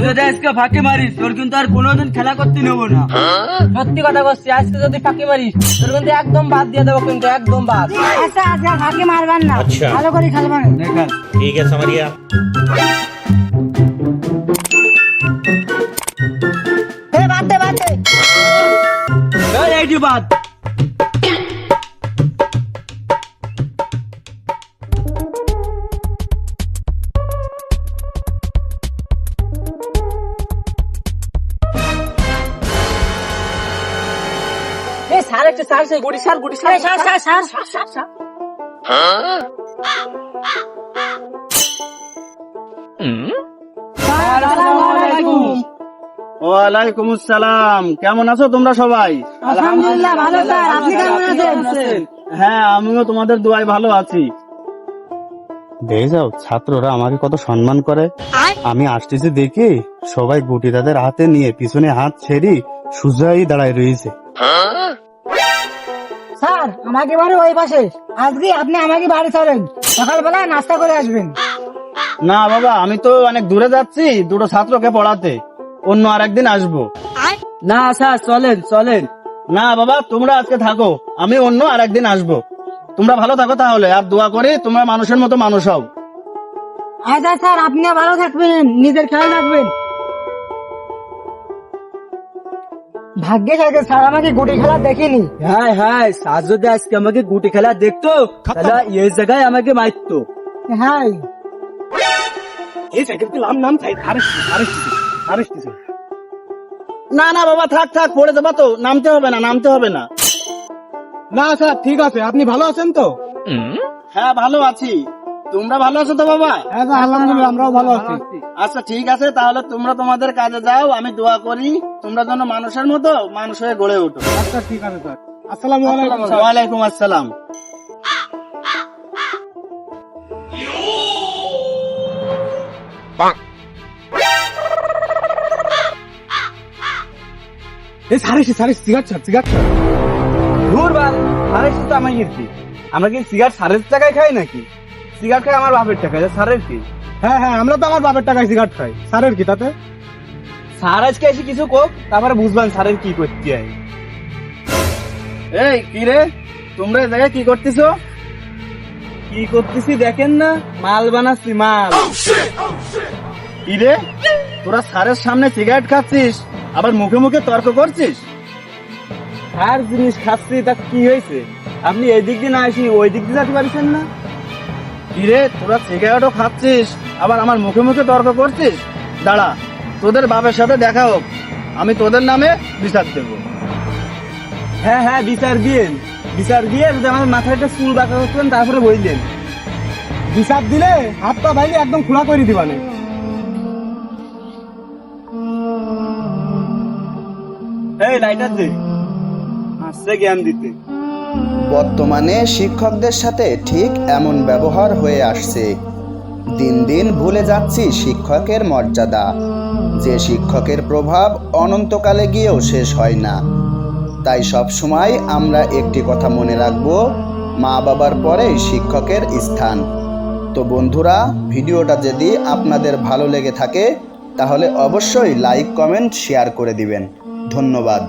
যদি আজকে ফাঁকি মারিস তোর কিন্তু আর কোনোদিন খেলা করতে নেবো না। সত্যি কথা বলছি, আজকে যদি ফাঁকি মারিস তোর কিন্তু একদম বাদ দিয়ে দেবো, কিন্তু একদম বাদ। আচ্ছা আজকে আর ফাঁকি মারবেন না, আচ্ছা। ভালো করে খেলবেন। দেখান ठीक है समझ गया। বাদ দে বাদ দে। এইটি বাদ। এ স্যার একটা স্যার সেই গুটি স্যার আরে স্যার স্যার স্যার আসসালামু আলাইকুম। ওয়ালাইকুম আসসালাম। কেমন আছো তোমরা সবাই? আলহামদুলিল্লাহ ভালো স্যার, আপনি কেমন আছেন? হ্যাঁ, আমিও তোমাদের দোয়ায় ভালো আছি। দেখে যাও ছাত্ররা আমাকে কত সম্মান করে। আমি আসতেছি দেখি সবাই গুটি তাদের হাতে নিয়ে পিছনে হাত ছেড়ে সুজাই দাঁড়ায় রয়েছে। স্যার আমাকে বাড়ি ওই পাশে, আজকে আপনি আমাকে বাড়ি চলেন, সকালবেলা নাস্তা করে আসবেন। না বাবা, আমি তো অনেক দূরে যাচ্ছি দুটো ছাত্রকে পড়াতে, অন্য আরেকদিন আসবো। না স্যার চলেন চলেন। না বাবা, তোমরা আজকে থাকো, আমি অন্য আরেকদিন আসবো। তোমরা ভালো থাকো তাহলে, আর দোয়া করি তোমরা মানুষের মতো মানুষ হও। আচ্ছা স্যার, আপনিও ভালো থাকবেন, নিজের খেয়াল রাখবেন। ভাগ্যে থাকে স্যার আমাকে গুটি খেলা দেখিনি। হ্যাঁ হ্যাঁ, স্যার যদি আজকে আমাকে গুটি খেলা দেখতো তাহলে এই জায়গায় আমাকে মারতো। হ্যাঁ না না বাবা, থাক থাক, পড়ে যাবা তো, নামতে হবে না, নামতে হবে না। না স্যার ঠিক আছে, আপনি ভালো আছেন তো? হ্যাঁ ভালো আছি, তোমরা ভালো আছো তো বাবা? হ্যাঁ স্যার আলহামদুলিল্লাহ আমরাও ভালো আছি। আচ্ছা ঠিক আছে, তাহলে তোমরা তোমাদের কাজে যাও, আমি দোয়া করি তোমরা যেন মানুষের মতো মানুষ হয়ে গড়ে ওঠো। আচ্ছা ঠিক আছে স্যার, আসসালামু আলাইকুম স্যার। ওয়ালাইকুম আসসালাম। এই স্যার এসে স্যার সিগারেট ছাড় সিগারেট ছাড়। ধুর বাল, সারের তো আমার কি, আমরা কি সিগারেট সারের টাকায় খাই নাকি? সিগারেট খাই আমার বাপের টাকায়, সারের কি? হ্যাঁ হ্যাঁ, আমরা তো আমার বাপের টাকায় সিগারেট খাই, স্যারের কি তাতে? স্যার আজকে এসে কিছু কোক, তারপরে বুঝবেন স্যারের কি করতে হয়। এই কি রে, তোমরা এই জায়গায় কি করতেছো? কি করতেছি দেখেন না, মাল বানাচ্ছি মাল। কি রে, তোরা স্যারের সামনে সিগারেট খাচ্ছিস, আবার মুখে মুখে তর্ক করছিস? স্যার জিনিস খাচ্ছি, তা কি হয়েছে? আপনি এই দিক দিয়ে না আসি ওই দিক দিয়ে যেতে পারছেন না? কি রে, তোরা সিগারেটও খাচ্ছিস আবার আমার মুখে মুখে তর্ক করছিস? দাঁড়া, তোদের বাবার সাথে দেখা হোক, আমি তোদের নামে বিচার দেব। হ্যাঁ হ্যাঁ, বিচার দিয়ে যদি আমার মাথায় একটা চুল বাঁকা করতেন তারপরে বললেন। বিচার দিলে হাত পা ভাইলে একদম খোলা করে দিবানে। এই লাইটার দে, আসছে জ্ঞান দিতে। বর্তমানে শিক্ষকদের সাথে ঠিক এমন ব্যবহার হয়ে আসছে। দিন দিন ভুলে যাচ্ছি শিক্ষকের মর্যাদা, যে শিক্ষকের প্রভাব অনন্তকালে গিয়েও শেষ হয় না। তাই সব সময় আমরা একটি কথা মনে রাখব, মা বাবার পরেই শিক্ষকের স্থান। তো বন্ধুরা, ভিডিওটা যদি আপনাদের ভালো লেগে থাকে তাহলে অবশ্যই লাইক কমেন্ট শেয়ার করে দিবেন। ধন্যবাদ।